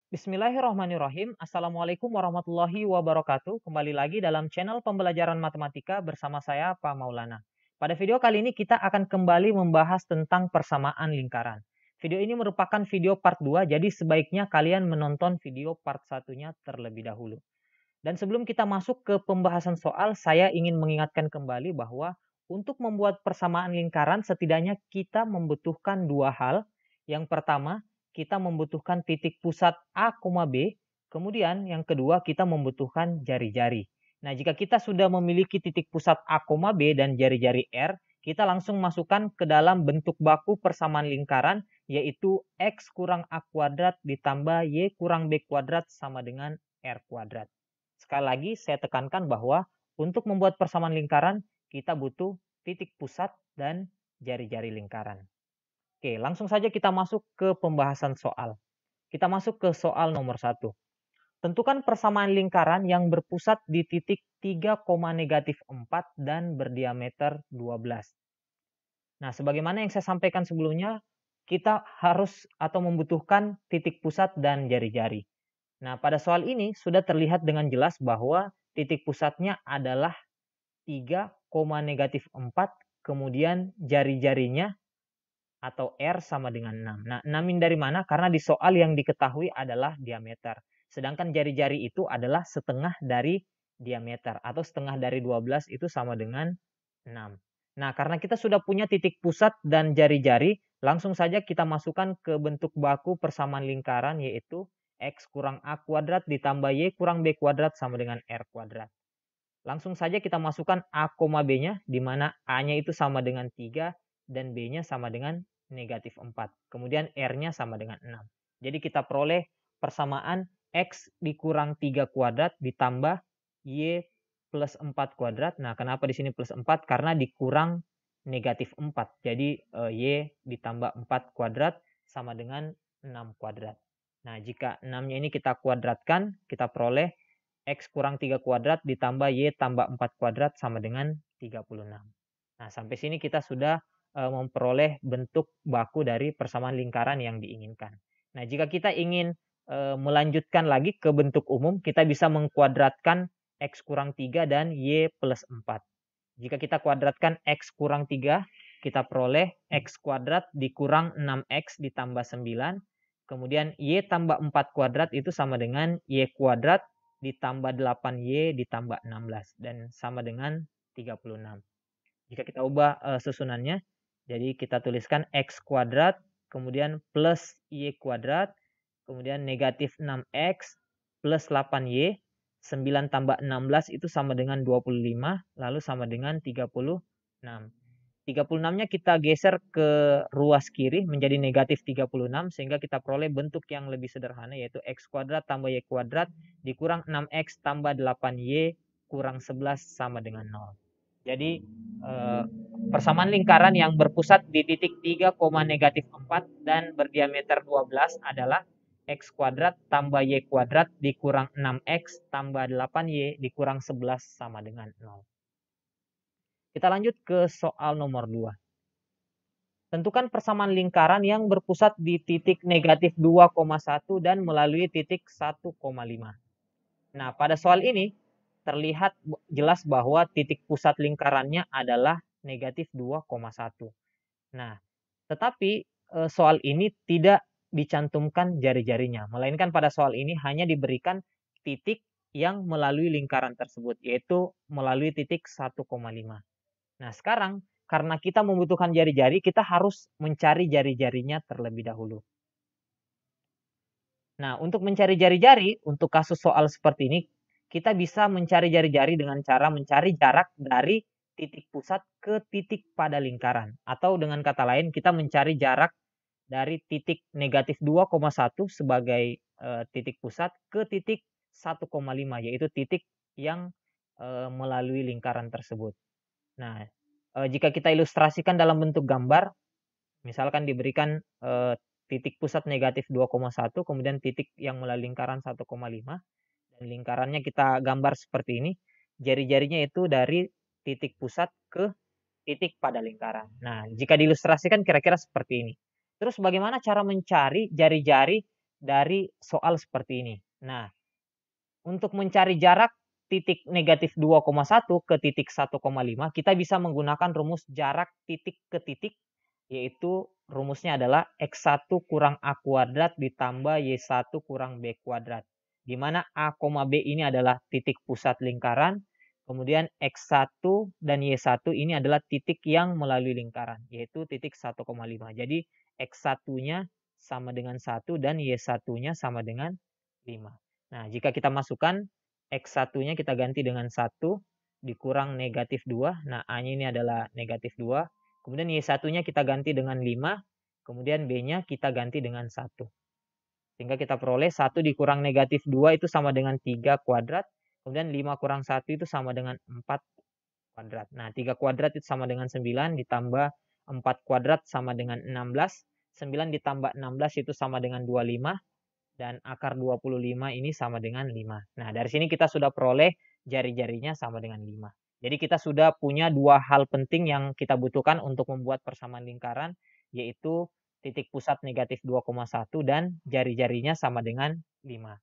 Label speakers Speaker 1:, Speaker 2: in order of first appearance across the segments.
Speaker 1: Bismillahirrahmanirrahim. Assalamualaikum warahmatullahi wabarakatuh. Kembali lagi dalam channel pembelajaran matematika bersama saya, Pak Maulana. Pada video kali ini kita akan kembali membahas tentang persamaan lingkaran. Video ini merupakan video part 2, jadi sebaiknya kalian menonton video part 1-nya terlebih dahulu. Dan sebelum kita masuk ke pembahasan soal, saya ingin mengingatkan kembali bahwa untuk membuat persamaan lingkaran setidaknya kita membutuhkan dua hal. Yang pertama, kita membutuhkan titik pusat A, B. Kemudian yang kedua, kita membutuhkan jari-jari. Nah, jika kita sudah memiliki titik pusat A, B dan jari-jari R, kita langsung masukkan ke dalam bentuk baku persamaan lingkaran, yaitu X kurang A kuadrat ditambah Y kurang B kuadrat sama dengan R kuadrat. Sekali lagi saya tekankan bahwa untuk membuat persamaan lingkaran kita butuh titik pusat dan jari-jari lingkaran. Oke, langsung saja kita masuk ke pembahasan soal. Kita masuk ke soal nomor 1. Tentukan persamaan lingkaran yang berpusat di titik 3,-4 dan berdiameter 12. Nah, sebagaimana yang saya sampaikan sebelumnya, kita harus atau membutuhkan titik pusat dan jari-jari. Nah, pada soal ini sudah terlihat dengan jelas bahwa titik pusatnya adalah 3,-4, kemudian jari-jarinya atau R sama dengan 6. Nah, 6 ini dari mana? Karena di soal yang diketahui adalah diameter. Sedangkan jari-jari itu adalah setengah dari diameter atau setengah dari 12 itu sama dengan 6. Nah, karena kita sudah punya titik pusat dan jari-jari, langsung saja kita masukkan ke bentuk baku persamaan lingkaran, yaitu X kurang A kuadrat ditambah Y kurang B kuadrat sama dengan R kuadrat. Langsung saja kita masukkan A, B-nya, di mana A-nya itu sama dengan 3 dan B-nya sama dengan negatif 4. Kemudian R-nya sama dengan 6. Jadi kita peroleh persamaan X dikurang 3 kuadrat ditambah Y plus 4 kuadrat. Nah, kenapa di sini plus 4? Karena dikurang negatif 4. Jadi Y ditambah 4 kuadrat sama dengan 6 kuadrat. Nah, jika 6-nya ini kita kuadratkan, kita peroleh X kurang 3 kuadrat ditambah Y tambah 4 kuadrat sama dengan 36. Nah, sampai sini kita sudah memperoleh bentuk baku dari persamaan lingkaran yang diinginkan. Nah, jika kita ingin melanjutkan lagi ke bentuk umum, kita bisa mengkuadratkan X kurang 3 dan Y plus 4. Jika kita kuadratkan X kurang 3, kita peroleh X kuadrat dikurang 6X ditambah 9. Kemudian Y tambah 4 kuadrat itu sama dengan Y kuadrat ditambah 8Y ditambah 16. Dan sama dengan 36. Jika kita ubah susunannya, jadi kita tuliskan X kuadrat, kemudian plus Y kuadrat, kemudian negatif 6X plus 8Y, 9 tambah 16 itu sama dengan 25, lalu sama dengan 36. 36-nya kita geser ke ruas kiri menjadi negatif 36, sehingga kita peroleh bentuk yang lebih sederhana, yaitu X kuadrat tambah Y kuadrat dikurang 6X tambah 8Y kurang 11 sama dengan 0. Jadi persamaan lingkaran yang berpusat di titik 3,-4 dan berdiameter 12 adalah X kuadrat tambah Y kuadrat dikurang 6X tambah 8Y dikurang 11 sama dengan 0. Kita lanjut ke soal nomor 2. Tentukan persamaan lingkaran yang berpusat di titik negatif 2,1 dan melalui titik 1,5. Nah, pada soal ini terlihat jelas bahwa titik pusat lingkarannya adalah negatif 2,1. Nah, tetapi soal ini tidak dicantumkan jari-jarinya, melainkan pada soal ini hanya diberikan titik yang melalui lingkaran tersebut, yaitu melalui titik 1,5. Nah, sekarang karena kita membutuhkan jari-jari, kita harus mencari jari-jarinya terlebih dahulu. Nah, untuk mencari jari-jari, untuk kasus soal seperti ini, kita bisa mencari jari-jari dengan cara mencari jarak dari titik pusat ke titik pada lingkaran. Atau dengan kata lain, kita mencari jarak dari titik negatif 2,1 sebagai titik pusat ke titik 1,5, yaitu titik yang melalui lingkaran tersebut. Nah, jika kita ilustrasikan dalam bentuk gambar, misalkan diberikan titik pusat negatif 2,1, kemudian titik yang melalui lingkaran 1,5, dan lingkarannya kita gambar seperti ini, jari-jarinya itu dari titik pusat ke titik pada lingkaran. Nah, jika diilustrasikan kira-kira seperti ini. Terus bagaimana cara mencari jari-jari dari soal seperti ini. Nah, untuk mencari jarak titik negatif 2,1 ke titik 1,5, kita bisa menggunakan rumus jarak titik ke titik, yaitu rumusnya adalah X1 kurang A kuadrat ditambah Y1 kurang B kuadrat. Di mana A, B ini adalah titik pusat lingkaran, kemudian X1 dan Y1 ini adalah titik yang melalui lingkaran, yaitu titik 1,5. Jadi X1-nya sama dengan 1 dan Y1-nya sama dengan 5. Nah, jika kita masukkan X1-nya kita ganti dengan 1 dikurang negatif 2. Nah, A-nya ini adalah negatif 2. Kemudian Y1-nya kita ganti dengan 5. Kemudian B-nya kita ganti dengan 1. Sehingga kita peroleh 1 dikurang negatif 2 itu sama dengan 3 kuadrat. Kemudian 5 kurang 1 itu sama dengan 4 kuadrat. Nah, 3 kuadrat itu sama dengan 9 ditambah 4 kuadrat sama dengan 16. 9 ditambah 16 itu sama dengan 25. Dan akar 25 ini sama dengan 5. Nah, dari sini kita sudah peroleh jari-jarinya sama dengan 5. Jadi kita sudah punya dua hal penting yang kita butuhkan untuk membuat persamaan lingkaran, yaitu titik pusat negatif 2,1 dan jari-jarinya sama dengan 5.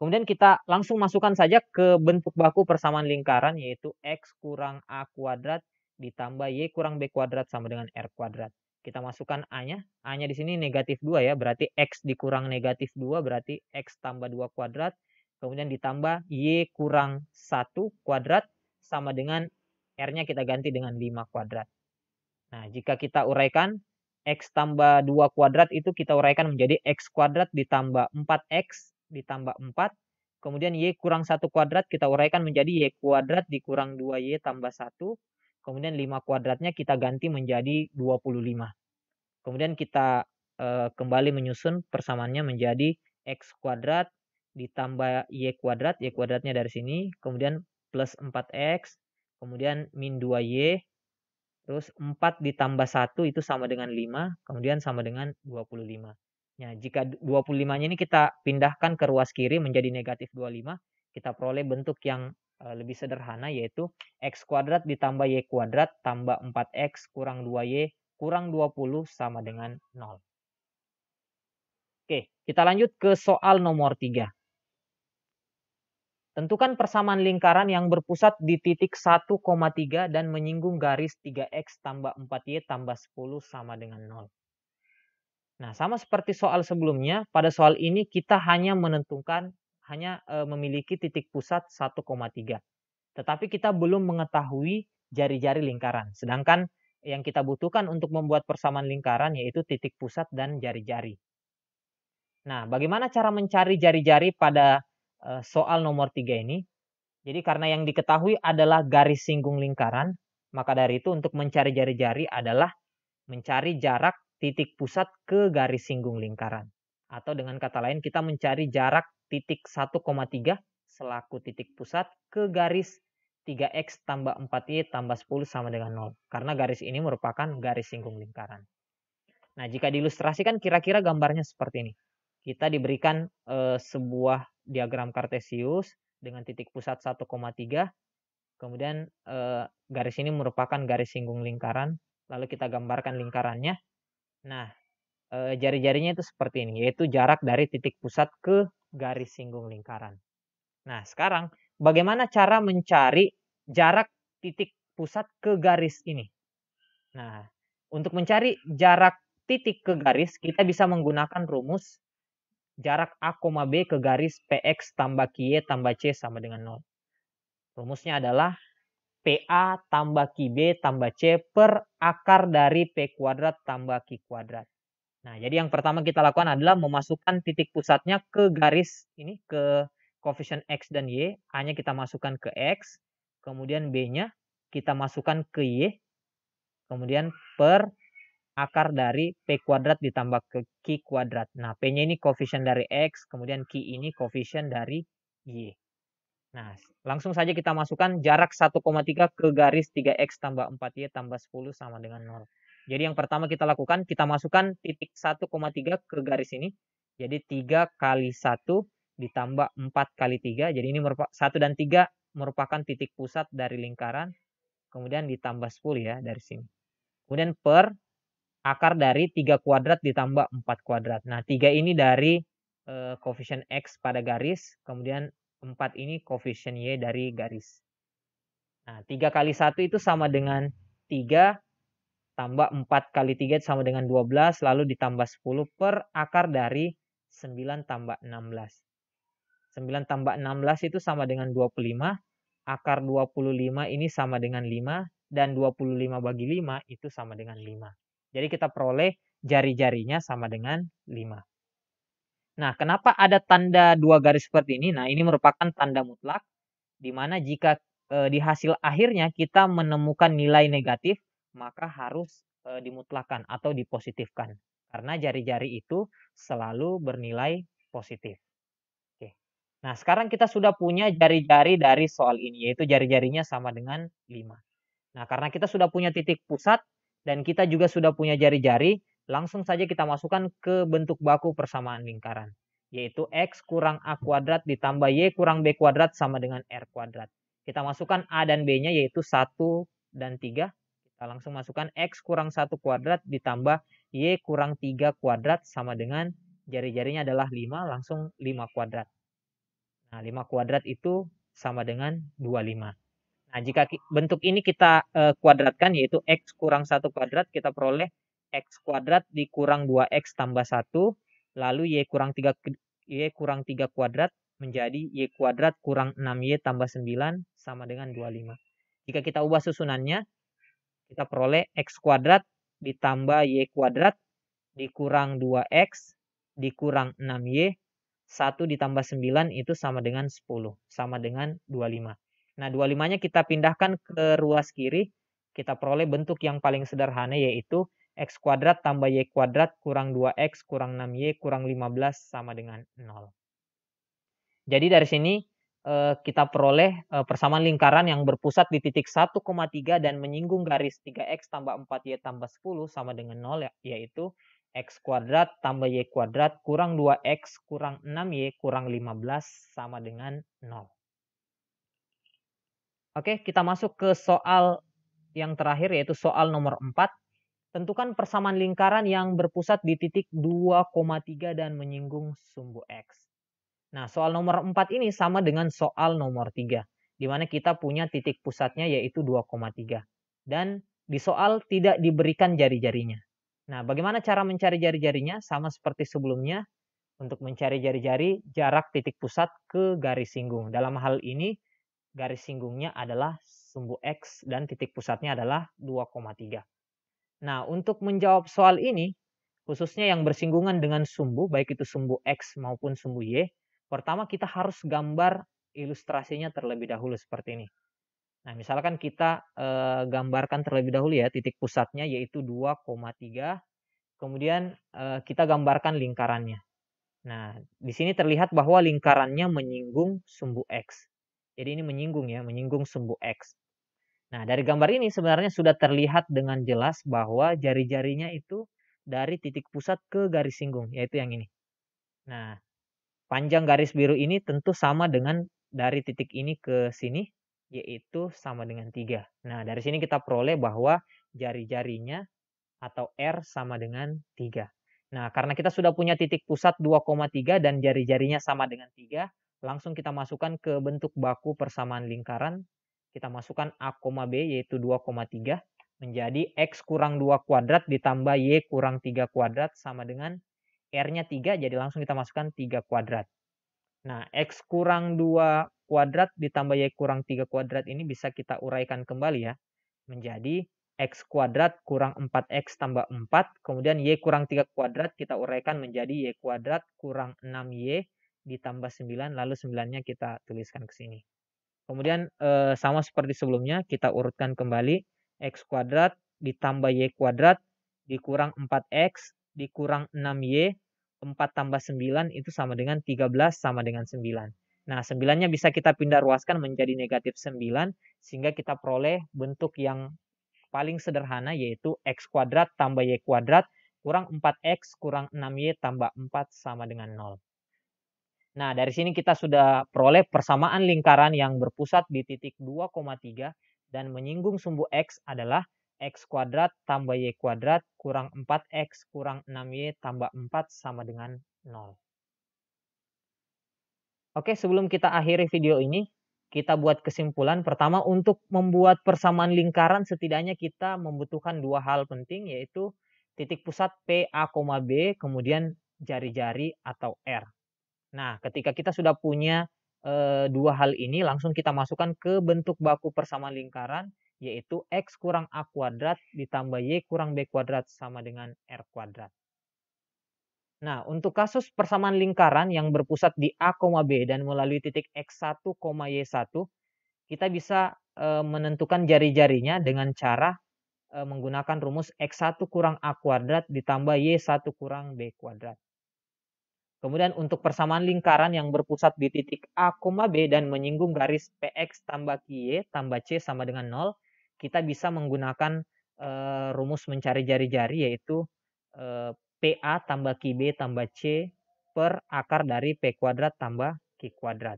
Speaker 1: Kemudian kita langsung masukkan saja ke bentuk baku persamaan lingkaran, yaitu X kurang A kuadrat ditambah Y kurang B kuadrat sama dengan R kuadrat. Kita masukkan A-nya. A-nya di sini negatif 2 ya. Berarti X dikurang negatif 2 berarti X tambah 2 kuadrat. Kemudian ditambah Y kurang 1 kuadrat sama dengan R-nya kita ganti dengan 5 kuadrat. Nah, jika kita uraikan X tambah 2 kuadrat itu kita uraikan menjadi X kuadrat ditambah 4X ditambah 4. Kemudian Y kurang 1 kuadrat kita uraikan menjadi Y kuadrat dikurang 2Y tambah 1. Kemudian 5 kuadratnya kita ganti menjadi 25. Kemudian kita kembali menyusun persamaannya menjadi X kuadrat ditambah Y kuadratnya dari sini, kemudian plus 4X, kemudian min 2Y, terus 4 ditambah 1 itu sama dengan 5, kemudian sama dengan 25. Nah, jika 25-nya ini kita pindahkan ke ruas kiri menjadi negatif 25, kita peroleh bentuk yang lebih sederhana, yaitu X kuadrat ditambah Y kuadrat tambah 4X kurang 2Y kurang 20 sama dengan 0. Oke, kita lanjut ke soal nomor 3. Tentukan persamaan lingkaran yang berpusat di titik 1,3 dan menyinggung garis 3X tambah 4Y tambah 10 sama dengan 0. Nah, sama seperti soal sebelumnya, pada soal ini kita hanya menentukan, memiliki titik pusat 1,3. Tetapi kita belum mengetahui jari-jari lingkaran. Sedangkan yang kita butuhkan untuk membuat persamaan lingkaran yaitu titik pusat dan jari-jari. Nah, bagaimana cara mencari jari-jari pada soal nomor 3 ini? Jadi karena yang diketahui adalah garis singgung lingkaran, maka dari itu untuk mencari jari-jari adalah mencari jarak titik pusat ke garis singgung lingkaran. Atau dengan kata lain kita mencari jarak titik 1,3 selaku titik pusat ke garis 3X tambah 4Y tambah 10 sama dengan 0. Karena garis ini merupakan garis singgung lingkaran. Nah, jika diilustrasikan kira-kira gambarnya seperti ini. Kita diberikan sebuah diagram kartesius dengan titik pusat 1,3. Kemudian garis ini merupakan garis singgung lingkaran. Lalu kita gambarkan lingkarannya. Nah, jari-jarinya itu seperti ini, yaitu jarak dari titik pusat ke garis singgung lingkaran. Nah, sekarang bagaimana cara mencari jarak titik pusat ke garis ini? Nah, untuk mencari jarak titik ke garis, kita bisa menggunakan rumus jarak A, B ke garis PX tambah QY tambah C sama dengan 0. Rumusnya adalah PA tambah QB tambah C per akar dari P kuadrat tambah Q kuadrat. Nah, jadi yang pertama kita lakukan adalah memasukkan titik pusatnya ke garis ini, ke koefisien X dan Y. A-nya kita masukkan ke X, kemudian B-nya kita masukkan ke Y, kemudian per akar dari P kuadrat ditambah ke Q kuadrat. Nah, P-nya ini koefisien dari X, kemudian Q ini koefisien dari Y. Nah, langsung saja kita masukkan jarak 1,3 ke garis 3X tambah 4Y tambah 10 sama dengan 0. Jadi yang pertama kita lakukan, kita masukkan titik 1,3 ke garis ini. Jadi 3 kali 1 ditambah 4 kali 3. Jadi ini 1 dan 3 merupakan titik pusat dari lingkaran. Kemudian ditambah 10 ya dari sini. Kemudian per akar dari 3 kuadrat ditambah 4 kuadrat. Nah, 3 ini dari koefisien X pada garis, kemudian 4 ini koefisien Y dari garis. Nah, 3 kali 1 itu sama dengan 3, tambah 4 kali 3 sama dengan 12, lalu ditambah 10 per akar dari 9 tambah 16. 9 tambah 16 itu sama dengan 25, akar 25 ini sama dengan 5, dan 25 bagi 5 itu sama dengan 5. Jadi kita peroleh jari-jarinya sama dengan 5. Nah, kenapa ada tanda 2 garis seperti ini? Nah, ini merupakan tanda mutlak, di mana jika di hasil akhirnya kita menemukan nilai negatif, maka harus dimutlakkan atau dipositifkan. Karena jari-jari itu selalu bernilai positif. Oke. Nah, sekarang kita sudah punya jari-jari dari soal ini, yaitu jari-jarinya sama dengan 5. Nah, karena kita sudah punya titik pusat dan kita juga sudah punya jari-jari, langsung saja kita masukkan ke bentuk baku persamaan lingkaran, yaitu X kurang A kuadrat ditambah Y kurang B kuadrat sama dengan R kuadrat. Kita masukkan A dan B-nya yaitu 1 dan 3. Kita langsung masukkan X kurang 1 kuadrat ditambah Y kurang 3 kuadrat sama dengan jari-jarinya adalah 5, langsung 5 kuadrat. Nah, 5 kuadrat itu sama dengan 25. Nah, jika bentuk ini kita kuadratkan, yaitu X kurang 1 kuadrat, kita peroleh X kuadrat dikurang 2X tambah 1, lalu Y kurang 3 kuadrat menjadi Y kuadrat kurang 6Y tambah 9 sama dengan 25. Jika kita ubah susunannya, kita peroleh X kuadrat ditambah Y kuadrat dikurang 2X dikurang 6Y, 1 ditambah 9 itu sama dengan 10, sama dengan 25. Nah, 25-nya kita pindahkan ke ruas kiri, kita peroleh bentuk yang paling sederhana, yaitu X kuadrat tambah Y kuadrat kurang 2X kurang 6Y kurang 15 sama dengan 0. Jadi dari sini kita peroleh persamaan lingkaran yang berpusat di titik 1,3 dan menyinggung garis 3X tambah 4Y tambah 10 sama dengan 0, yaitu X kuadrat tambah Y kuadrat kurang 2X kurang 6Y kurang 15 sama dengan 0. Oke, kita masuk ke soal yang terakhir, yaitu soal nomor 4. Tentukan persamaan lingkaran yang berpusat di titik 2,3 dan menyinggung sumbu X. Nah, soal nomor 4 ini sama dengan soal nomor 3, di mana kita punya titik pusatnya yaitu 2,3. Dan di soal tidak diberikan jari-jarinya. Nah, bagaimana cara mencari jari-jarinya? Sama seperti sebelumnya, untuk mencari jari-jari, jarak titik pusat ke garis singgung. Dalam hal ini, garis singgungnya adalah sumbu X dan titik pusatnya adalah 2,3. Nah, untuk menjawab soal ini, khususnya yang bersinggungan dengan sumbu, baik itu sumbu X maupun sumbu Y, pertama kita harus gambar ilustrasinya terlebih dahulu seperti ini. Nah, misalkan kita gambarkan terlebih dahulu ya titik pusatnya yaitu 2,3. Kemudian kita gambarkan lingkarannya. Nah, di sini terlihat bahwa lingkarannya menyinggung sumbu X. Jadi ini menyinggung ya, menyinggung sumbu X. Nah, dari gambar ini sebenarnya sudah terlihat dengan jelas bahwa jari-jarinya itu dari titik pusat ke garis singgung, yaitu yang ini. Nah, panjang garis biru ini tentu sama dengan dari titik ini ke sini, yaitu sama dengan 3. Nah, dari sini kita peroleh bahwa jari-jarinya atau R sama dengan 3. Nah, karena kita sudah punya titik pusat 2,3 dan jari-jarinya sama dengan 3, langsung kita masukkan ke bentuk baku persamaan lingkaran. Kita masukkan A, B yaitu 2,3 menjadi X kurang 2 kuadrat ditambah Y kurang 3 kuadrat sama dengan R-nya 3, jadi langsung kita masukkan 3 kuadrat. Nah, X kurang 2 kuadrat ditambah Y kurang 3 kuadrat ini bisa kita uraikan kembali ya, menjadi X kuadrat kurang 4X tambah 4, kemudian Y kurang 3 kuadrat kita uraikan menjadi Y kuadrat kurang 6Y ditambah 9, lalu 9-nya kita tuliskan ke sini. Kemudian sama seperti sebelumnya, kita urutkan kembali X kuadrat ditambah Y kuadrat dikurang 4X dikurang 6Y, 4 tambah 9 itu sama dengan 13 sama dengan 9. Nah, 9-nya bisa kita pindah ruaskan menjadi negatif 9, sehingga kita peroleh bentuk yang paling sederhana yaitu X kuadrat tambah Y kuadrat kurang 4X kurang 6Y tambah 4 sama dengan 0. Nah, dari sini kita sudah peroleh persamaan lingkaran yang berpusat di titik 2,3 dan menyinggung sumbu X adalah X kuadrat tambah Y kuadrat kurang 4X kurang 6Y tambah 4 sama dengan 0. Oke, sebelum kita akhiri video ini, kita buat kesimpulan. Pertama, untuk membuat persamaan lingkaran setidaknya kita membutuhkan dua hal penting, yaitu titik pusat P, A, B, kemudian jari-jari atau R. Nah, ketika kita sudah punya dua hal ini, langsung kita masukkan ke bentuk baku persamaan lingkaran, yaitu X kurang A kuadrat ditambah Y kurang B kuadrat sama dengan R kuadrat. Nah, untuk kasus persamaan lingkaran yang berpusat di A, B dan melalui titik X1, Y1, kita bisa menentukan jari-jarinya dengan cara menggunakan rumus X1 kurang A kuadrat ditambah Y1 kurang B kuadrat. Kemudian untuk persamaan lingkaran yang berpusat di titik A, B dan menyinggung garis PX tambah QY tambah C sama dengan 0, kita bisa menggunakan rumus mencari jari-jari, yaitu PA tambah QB tambah C per akar dari P kuadrat tambah Q kuadrat.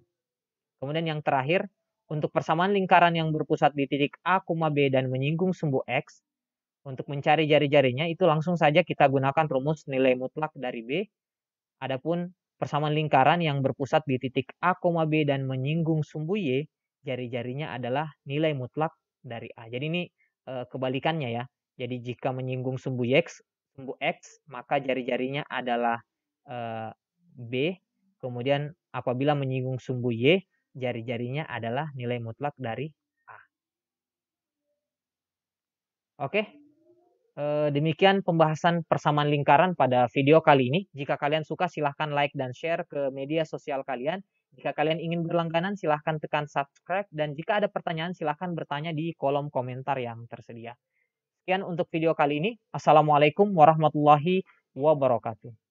Speaker 1: Kemudian yang terakhir, untuk persamaan lingkaran yang berpusat di titik A, B dan menyinggung sumbu X, untuk mencari jari-jarinya itu langsung saja kita gunakan rumus nilai mutlak dari B. Adapun persamaan lingkaran yang berpusat di titik A, B dan menyinggung sumbu Y, jari-jarinya adalah nilai mutlak dari A. Jadi ini kebalikannya ya. Jadi jika menyinggung sumbu X, maka jari-jarinya adalah B. Kemudian apabila menyinggung sumbu Y, jari-jarinya adalah nilai mutlak dari A. Oke, demikian pembahasan persamaan lingkaran pada video kali ini. Jika kalian suka, silahkan like dan share ke media sosial kalian. Jika kalian ingin berlangganan, silahkan tekan subscribe. Dan jika ada pertanyaan, silahkan bertanya di kolom komentar yang tersedia. Sekian untuk video kali ini. Assalamualaikum warahmatullahi wabarakatuh.